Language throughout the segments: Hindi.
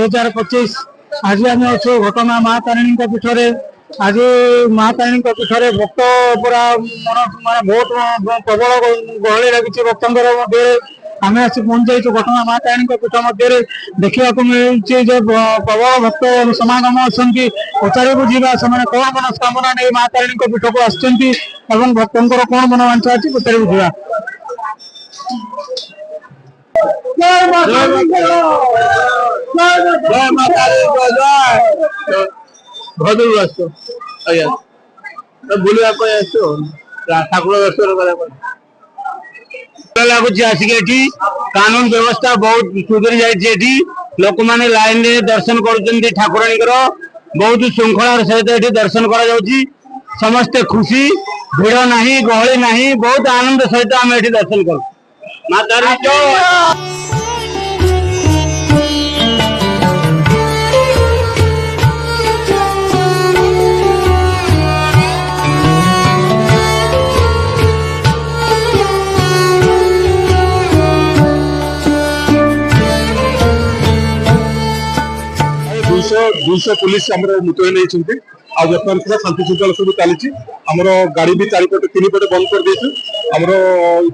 2025 आज आम अच्छे घटना माँ तारिणी पीठ आज माँ तारिणी पीठ भक्त पूरा मन बहुत प्रबल गहली लगी भक्त आम आसी पहुंची जाइए घटना माँ तारिणी पीठ मध्य देखा मिलूँ प्रबल भक्त समागम अच्छा पचारे बुझा से कौन मनस्कामना नहीं माँ तारिणी पीठ को आसुँच भक्तर कौन मनोवांछा अच्छी पचारे बुझा। बुलवा ठाकुर दर्शन लगुच आसिक कानून व्यवस्था बहुत सुधरी जाए लोक मैंने लाइन रे दर्शन कर ठाकुराणी बहुत श्रृंखलार सहित दर्शन कर समस्ते खुशी भिड़ नहीं गहली नहीं बहुत आनंद सहित आम ये दर्शन कर माता दुईश पुलिस मुतयन होती बर्तमान सुधा शांति श्रृंखला सब चली आमर गाड़ी भी चारिपटे तीन पटे बंद कर देचु आमर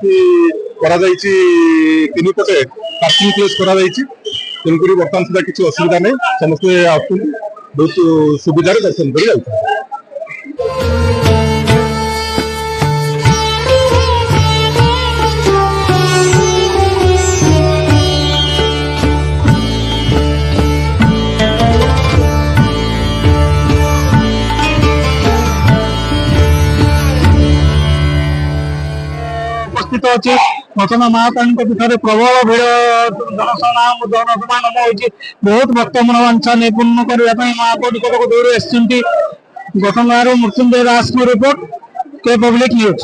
ये तीन पटे पार्किंग प्लेस तेणुक बर्तमान सुधा किसी असुविधा नहीं समस्ते आसुँच बहुत सुविधार दर्शन कर अच्छी घटना माँ तारिणी पीठ प्रबल भीड़ जनसमागम होती बहुत भक्त मनोवांछा निपूर्ण करने माँ को निकट को दौड़ी आसुँच घटनार मृत्युंजय दास रिपोर्ट के पब्लिक न्यूज।